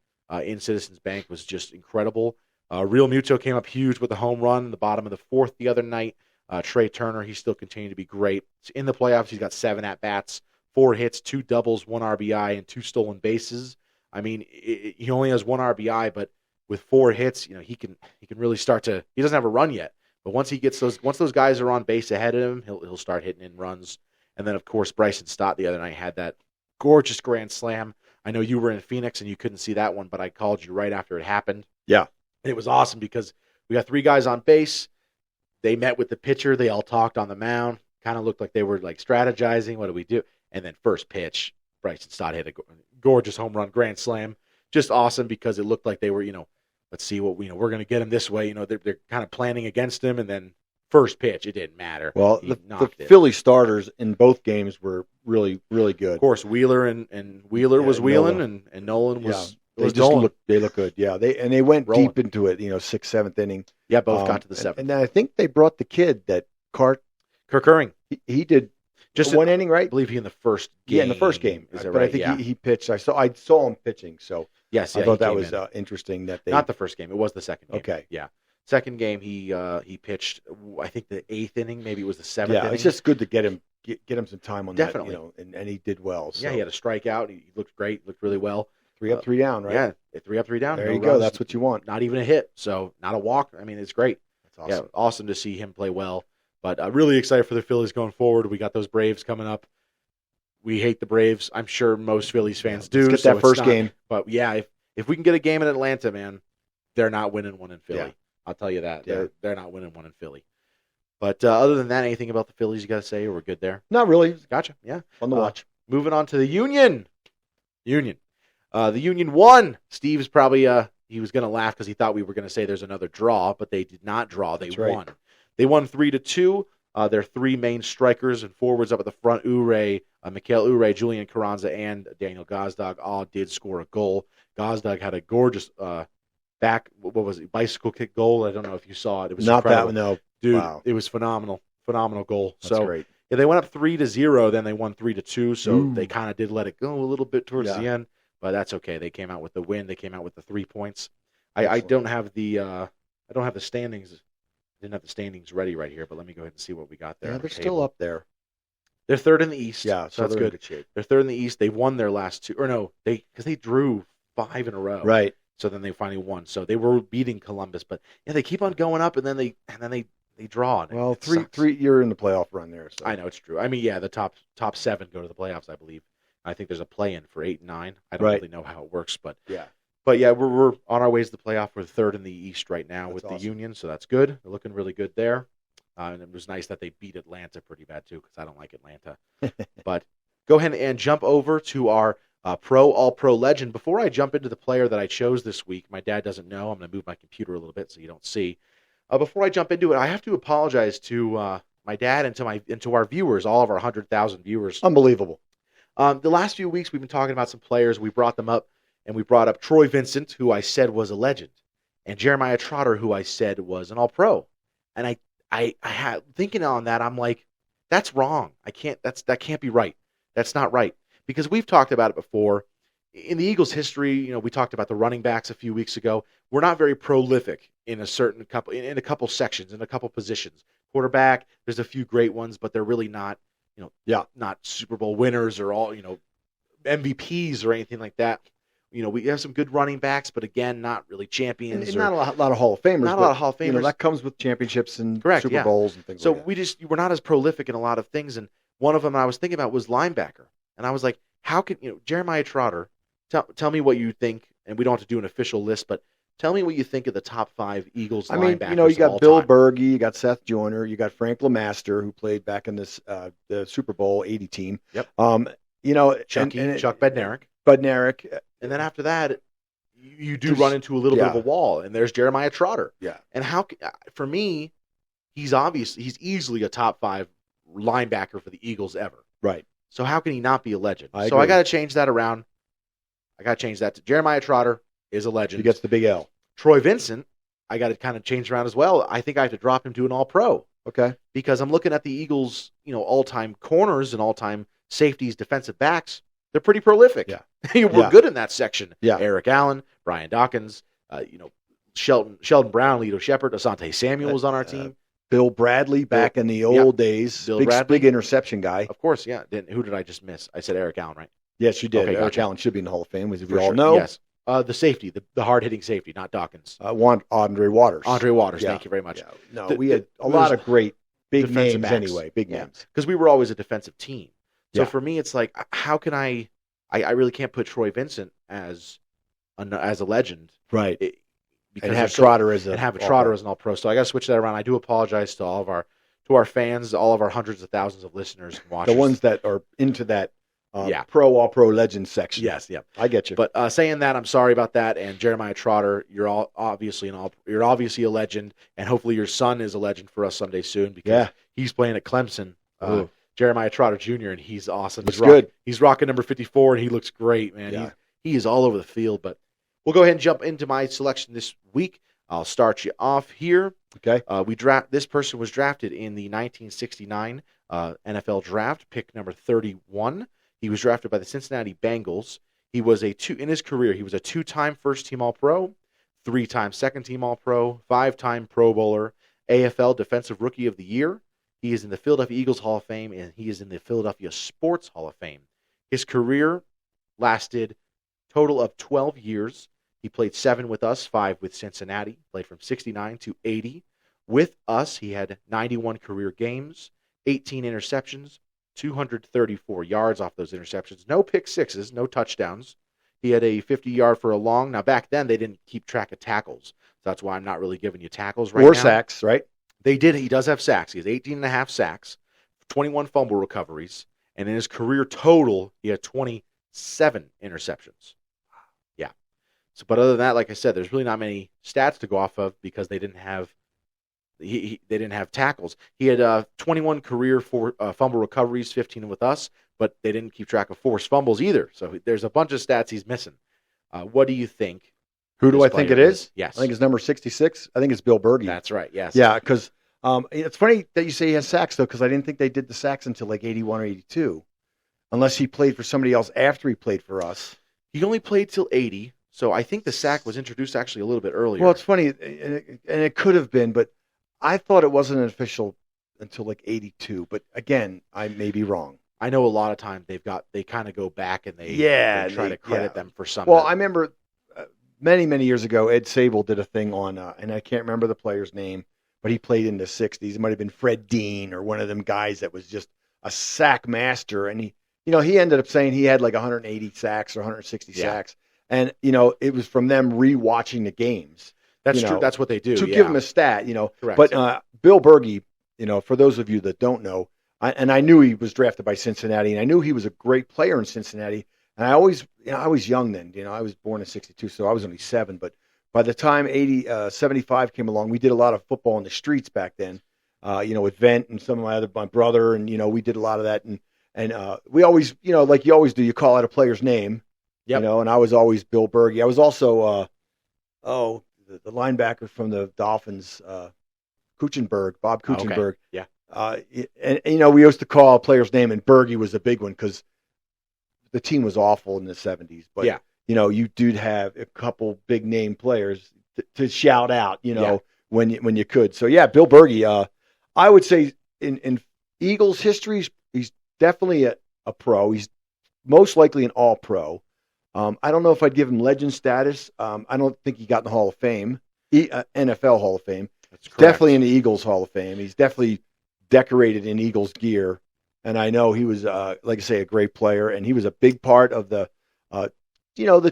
Speaker 1: Citizens Bank was just incredible. Real Muto came up huge with a home run in the bottom of the fourth the other night. Trey Turner, he's still continuing to be great. In the playoffs, he's got 7 at-bats, 4 hits, 2 doubles, 1 RBI, and 2 stolen bases. I mean, he only has 1 RBI, but with 4 hits, he can really start to. He doesn't have a run yet, but once those guys are on base ahead of him, he'll start hitting in runs. And then of course Bryson Stott the other night had that gorgeous grand slam. I know you were in Phoenix and you couldn't see that one, but I called you right after it happened.
Speaker 2: Yeah,
Speaker 1: and it was awesome because we got 3 guys on base. They met with the pitcher. They all talked on the mound. Kind of looked like they were like strategizing. What do we do? And then first pitch, Bryson Stott hit a gorgeous home run grand slam. Just awesome because it looked like they were, let's see what we're going to get him this way. They're kind of planning against him, and then first pitch, it didn't matter.
Speaker 2: Well, the Philly starters in both games were really, really good.
Speaker 1: Of course, Wheeler and Wheeler was wheeling, and Nolan was.
Speaker 2: They look good. Yeah, they went
Speaker 1: rolling
Speaker 2: deep into it. 6th, 7th inning.
Speaker 1: Yeah, both got to the 7th.
Speaker 2: And then I think they brought the kid that
Speaker 1: Kirk Curring.
Speaker 2: He did just one inning, right?
Speaker 1: I believe he in the first game.
Speaker 2: Yeah, in the first game. But right? I think he pitched. I saw him pitching. So
Speaker 1: yes,
Speaker 2: I thought that was interesting. That they
Speaker 1: not the first game. It was the second game.
Speaker 2: Okay.
Speaker 1: Yeah. Second game, he pitched. I think the 8th inning, maybe it was the 7th.
Speaker 2: Yeah,
Speaker 1: inning.
Speaker 2: it's just good to get him some time on
Speaker 1: Definitely.
Speaker 2: that. And he did well. So.
Speaker 1: Yeah, he had a strikeout. He looked great. Looked really well.
Speaker 2: 3 up, 3 down, right?
Speaker 1: Yeah, 3 up, 3 down.
Speaker 2: There you go. That's what you want.
Speaker 1: Not even a hit. So not a walk. I mean, it's great.
Speaker 2: That's awesome.
Speaker 1: Yeah, awesome to see him play well. But I'm really excited for the Phillies going forward. We got those Braves coming up. We hate the Braves. I'm sure most Phillies fans do.
Speaker 2: Let's get that first game.
Speaker 1: But yeah, if we can get a game in Atlanta, man, they're not winning one in Philly. Yeah. I'll tell you that.
Speaker 2: Yeah.
Speaker 1: They're not winning one in Philly. But other than that, anything about the Phillies you got to say? Or we're good there?
Speaker 2: Not really.
Speaker 1: Gotcha. Yeah.
Speaker 2: Fun to watch.
Speaker 1: Moving on to the Union. The Union won. Steve's probably he was going to laugh because he thought we were going to say there's another draw, but they did not draw. They won.
Speaker 2: Right.
Speaker 1: They won 3-2. Their 3 main strikers and forwards up at the front, Mikael Ure, Julian Carranza, and Daniel Gazdag all did score a goal. Gazdag had a gorgeous bicycle kick goal. I don't know if you saw it. It was
Speaker 2: not
Speaker 1: incredible.
Speaker 2: that one, no.
Speaker 1: Dude,
Speaker 2: wow.
Speaker 1: It was phenomenal goal.
Speaker 2: That's great.
Speaker 1: Yeah, they went up 3-0, then they won 3-2, so they kind of did let it go a little bit towards the end, but that's okay. They came out with the win. They came out with the 3 points. I don't have the standings. I didn't have the standings ready right here, but let me go ahead and see what we got there.
Speaker 2: Yeah, they're still up there.
Speaker 1: They're third in the East.
Speaker 2: Yeah,
Speaker 1: so that's good.
Speaker 2: Shape.
Speaker 1: They're third in the East. They won their last 2, or no, because they drew 5 in a row.
Speaker 2: Right.
Speaker 1: So then they finally won. So they were beating Columbus, but yeah, they keep on going up, and then they draw.
Speaker 2: Well, three. You're in the playoff run there. So.
Speaker 1: I know it's true. I mean, yeah, the top 7 go to the playoffs, I believe. I think there's a play-in for 8 and 9. I don't really know how it works, but
Speaker 2: yeah.
Speaker 1: But yeah, we're on our ways to the playoff. We're third in the East right now with
Speaker 2: awesome.
Speaker 1: the Union, so that's good. They're looking really good there. And it was nice that they beat Atlanta pretty bad too, because I don't like Atlanta. But go ahead and jump over to our All-Pro legend. Before I jump into the player that I chose this week, my dad doesn't know. I'm going to move my computer a little bit so you don't see. Before I jump into it, I have to apologize to my dad and to our viewers, all of our 100,000 viewers.
Speaker 2: Unbelievable.
Speaker 1: The last few weeks we've been talking about some players. We brought them up, and we brought up Troy Vincent, who I said was a legend, and Jeremiah Trotter, who I said was an All-Pro. And I had thinking on that, I'm like, that's wrong. That can't be right. That's not right, because we've talked about it before. In the Eagles' history, we talked about the running backs a few weeks ago. We're not very prolific in a couple sections, in a couple positions. Quarterback, there's a few great ones, but they're really not, not Super Bowl winners or all, MVPs or anything like that. We have some good running backs, but again, not really champions.
Speaker 2: And not a lot of Hall of Famers.
Speaker 1: Not a lot of Hall of Famers.
Speaker 2: That comes with championships and
Speaker 1: Correct,
Speaker 2: Super Bowls and things
Speaker 1: so
Speaker 2: like that.
Speaker 1: We're not as prolific in a lot of things. And one of them I was thinking about was linebacker. And I was like, how can, Jeremiah Trotter, tell me what you think. And we don't have to do an official list, but tell me what you think of the top 5 Eagles linebackers.
Speaker 2: You got Bill Berge, you got Seth Joyner, you got Frank LeMaster, who played back in this the Super Bowl 80 team.
Speaker 1: Yep.
Speaker 2: Chuck
Speaker 1: Bednarik. And then after that, you do run into a little bit of a wall, and there's Jeremiah Trotter.
Speaker 2: Yeah.
Speaker 1: And for me, he's easily a top 5 linebacker for the Eagles ever.
Speaker 2: Right.
Speaker 1: So how can he not be a legend?
Speaker 2: I
Speaker 1: got to change that around. I got to change that to Jeremiah Trotter is a legend.
Speaker 2: He gets the big L.
Speaker 1: Troy Vincent, I got to kind of change around as well. I think I have to drop him to an All-Pro.
Speaker 2: Okay.
Speaker 1: Because I'm looking at the Eagles, all-time corners and all-time safeties, defensive backs. They're pretty prolific.
Speaker 2: Yeah.
Speaker 1: We're good in that section.
Speaker 2: Yeah.
Speaker 1: Eric Allen, Brian Dawkins, Sheldon Brown, Lito Shepard, Asante Samuel was on our team.
Speaker 2: Bill Bradley back in the old days.
Speaker 1: Bill Bradley.
Speaker 2: Big interception guy.
Speaker 1: Of course, yeah. Who did I just miss? I said Eric Allen, right?
Speaker 2: Yes, you did.
Speaker 1: Okay,
Speaker 2: Eric
Speaker 1: gotcha.
Speaker 2: Allen should be in the Hall of Fame, as we
Speaker 1: For
Speaker 2: all
Speaker 1: sure.
Speaker 2: know.
Speaker 1: Yes. The safety, the hard-hitting safety, not Dawkins.
Speaker 2: Andre Waters.
Speaker 1: Andre Waters,
Speaker 2: Yeah.
Speaker 1: thank you very much.
Speaker 2: Yeah. No, we had a lot of great big
Speaker 1: defensive
Speaker 2: names
Speaker 1: backs.
Speaker 2: anyway. Big names.
Speaker 1: Because we were always a defensive team. So
Speaker 2: Yeah.
Speaker 1: for me, it's like, how can I really can't put Troy Vincent as a legend.
Speaker 2: Right.
Speaker 1: Because
Speaker 2: and have Trotter as
Speaker 1: an all-pro. So I got to switch that around. I do apologize to all of our fans, all of our hundreds of thousands of listeners and watchers.
Speaker 2: The ones that are into that all-pro legend section.
Speaker 1: Yes, yeah.
Speaker 2: I get you.
Speaker 1: But saying that, I'm sorry about that. And Jeremiah Trotter, you're obviously a legend, and hopefully your son is a legend for us someday soon because he's playing at Clemson. Jeremiah Trotter Jr. and he's awesome.
Speaker 2: Looks good.
Speaker 1: He's rocking number 54 and he looks great, man.
Speaker 2: Yeah.
Speaker 1: He is all over the field. But we'll go ahead and jump into my selection this week. I'll start you off here.
Speaker 2: Okay.
Speaker 1: This person was drafted in the 1969 NFL draft, pick number 31. He was drafted by the Cincinnati Bengals. He was in his career, he was a 2-time first-team All-Pro, 3-time second-team All-Pro, 5-time Pro Bowler, AFL Defensive Rookie of the Year. He is in the Philadelphia Eagles Hall of Fame, and he is in the Philadelphia Sports Hall of Fame. His career lasted total of 12 years. He played 7 with us, 5 with Cincinnati, played from 69 to 80. With us, he had 91 career games, 18 interceptions, 234 yards off those interceptions. No pick sixes, no touchdowns. He had a 50-yard for a long. Now, back then, they didn't keep track of tackles. So that's why I'm not really giving you tackles right now.
Speaker 2: Or sacks, right?
Speaker 1: They did. He does have sacks. He has 18 and a half sacks, 21 fumble recoveries, and in his career total, he had 27 interceptions. Yeah. So, but other than that, like I said, there's really not many stats to go off of because they didn't have they didn't have tackles. He had 21 career fumble recoveries, 15 with us, but they didn't keep track of forced fumbles either. So there's a bunch of stats he's missing. What do you think?
Speaker 2: Who do I think it is?
Speaker 1: Yes.
Speaker 2: I think it's number 66. I think it's Bill Berge.
Speaker 1: That's right, yes.
Speaker 2: Yeah, because it's funny that you say he has sacks, though, because I didn't think they did the sacks until like 81 or 82, unless he played for somebody else after he played for us.
Speaker 1: He only played till 80, so I think the sack was introduced actually a little bit earlier.
Speaker 2: Well, it's funny, and it could have been, but I thought it wasn't official until like 82. But again, I may be wrong.
Speaker 1: I know a lot of times they kind of go back and they try to credit them for something.
Speaker 2: Well, I remember many years ago, Ed Sable did a thing on, and I can't remember the player's name, but he played in the 60s. It might have been Fred Dean or one of them guys that was just a sack master. And he ended up saying he had like 180 sacks or 160 sacks. And, it was from them rewatching the games.
Speaker 1: That's true. That's what they do.
Speaker 2: To give him a stat,
Speaker 1: Correct.
Speaker 2: But Bill Berge, for those of you that don't know, I knew he was drafted by Cincinnati, and I knew he was a great player in Cincinnati. And I was young then, I was born in 62, so I was only 7. But by the time 75 came along, we did a lot of football in the streets back then, with Vent and my brother, and, we did a lot of that. And we always, like you always do, you call out a player's name, and I was always Bill Berge. I was also, the linebacker from the Dolphins, Bob Kuchenberg.
Speaker 1: Okay. Yeah.
Speaker 2: And we used to call a player's name, and Berge was a big one because the team was awful in the 70s. But, you did have a couple big name players to shout out, when you could. So, Bill Berge, I would say in Eagles history, he's definitely a pro. He's most likely an all-pro. I don't know if I'd give him legend status. I don't think he got in the Hall of Fame, NFL Hall of Fame.
Speaker 1: That's correct.
Speaker 2: Definitely in the Eagles Hall of Fame. He's definitely decorated in Eagles gear. And I know he was, like I say, a great player. And he was a big part of the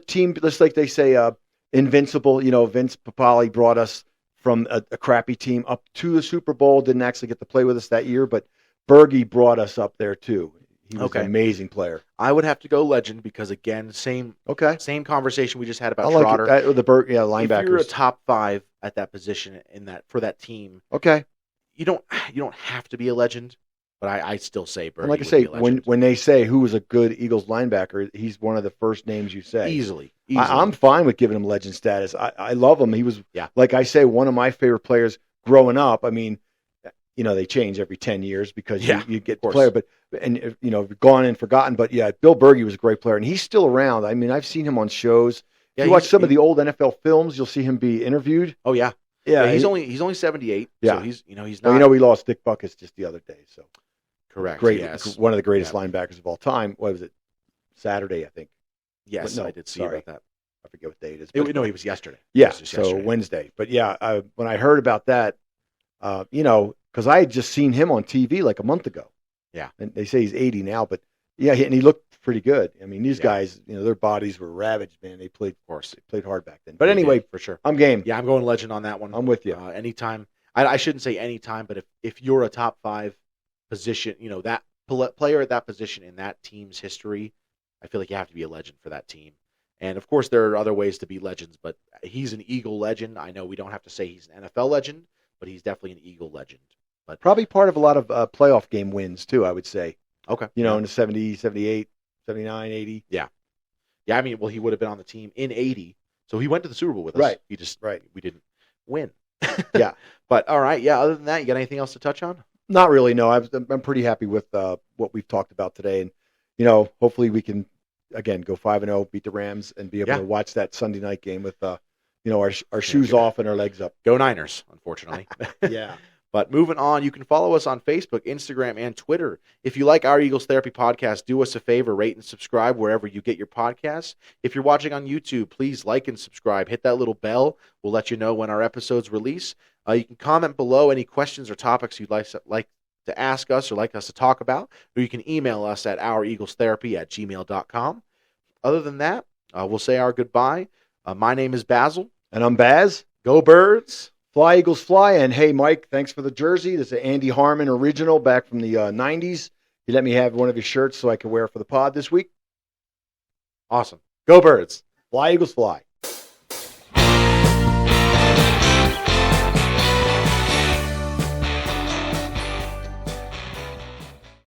Speaker 2: team, just like they say, invincible. Vince Papale brought us from a crappy team up to the Super Bowl. Didn't actually get to play with us that year, but Berge brought us up there too. He was an amazing player.
Speaker 1: I would have to go legend because, again, same conversation we just had about Trotter.
Speaker 2: Linebackers.
Speaker 1: If you're a top 5 at that position for that team, you don't have to be a legend, but I still say Berge.
Speaker 2: And like I say, when they say who was a good Eagles linebacker, he's one of the first names you say.
Speaker 1: Easily.
Speaker 2: I'm fine with giving him legend status. I love him. He was, like I say, one of my favorite players growing up. I mean, they change every 10 years because you get the player, but gone and forgotten. But Bill Berge was a great player, and he's still around. I mean, I've seen him on shows
Speaker 1: Yeah,
Speaker 2: you watch some of the old NFL films, you'll see him be interviewed.
Speaker 1: Oh yeah.
Speaker 2: Yeah,
Speaker 1: Yeah, he's only 78.
Speaker 2: Yeah.
Speaker 1: So he's he's
Speaker 2: well,
Speaker 1: not
Speaker 2: we lost Dick Buckus just the other day. So
Speaker 1: correct.
Speaker 2: great,
Speaker 1: Yes.
Speaker 2: one of the greatest
Speaker 1: Yeah.
Speaker 2: linebackers of all time. What was it? Saturday, I think.
Speaker 1: Yes,
Speaker 2: No,
Speaker 1: I did see
Speaker 2: sorry.
Speaker 1: about that.
Speaker 2: I forget what day it is.
Speaker 1: No, he was yesterday.
Speaker 2: Yeah,
Speaker 1: It was
Speaker 2: so
Speaker 1: yesterday.
Speaker 2: Wednesday. But yeah, when I heard about that, because I had just seen him on TV like a month ago.
Speaker 1: Yeah.
Speaker 2: And they say he's 80 now, but yeah, and he looked pretty good. I mean, these
Speaker 1: Yeah.
Speaker 2: guys, their bodies were ravaged, man. They played,
Speaker 1: Of course.
Speaker 2: hard back then. But
Speaker 1: They
Speaker 2: anyway,
Speaker 1: did, for sure.
Speaker 2: I'm game.
Speaker 1: Yeah, I'm going legend on that one.
Speaker 2: I'm with you.
Speaker 1: Anytime. I shouldn't say anytime, but if you're a top 5 position, that player at that position in that team's history, I feel like you have to be a legend for that team. And of course, there are other ways to be legends, but he's an Eagle legend. I know we don't have to say he's an NFL legend, but he's definitely an Eagle legend. But
Speaker 2: Probably part of a lot of playoff game wins, too, I would say.
Speaker 1: okay.
Speaker 2: In the 70, 78, 79, 80.
Speaker 1: Yeah, I mean, well, he would have been on the team in 80, so he went to the Super Bowl with us.
Speaker 2: Right.
Speaker 1: We didn't win.
Speaker 2: Yeah.
Speaker 1: But all right, yeah, other than that, you got anything else to touch on?
Speaker 2: Not really, no. I'm pretty happy with what we've talked about today. And, hopefully we can, again, go 5-0, beat the Rams, and be able to watch that Sunday night game with, our shoes off and our legs up.
Speaker 1: Go Niners, unfortunately.
Speaker 2: Yeah.
Speaker 1: But moving on, you can follow us on Facebook, Instagram, and Twitter. If you like our Eagles Therapy podcast, do us a favor, rate and subscribe wherever you get your podcasts. If you're watching on YouTube, please like and subscribe. Hit that little bell. We'll let you know when our episodes release. You can comment below any questions or topics you'd like to ask us or like us to talk about, or you can email us at oureaglestherapy@gmail.com. Other than that, we'll say our goodbye. My name is Basil.
Speaker 2: And I'm Baz.
Speaker 1: Go Birds.
Speaker 2: Fly, Eagles, fly. And hey, Mike, thanks for the jersey. This is an Andy Harmon original back from the 90s. You let me have one of his shirts so I can wear it for the pod this week.
Speaker 1: Awesome. Go Birds.
Speaker 2: Fly, Eagles, fly.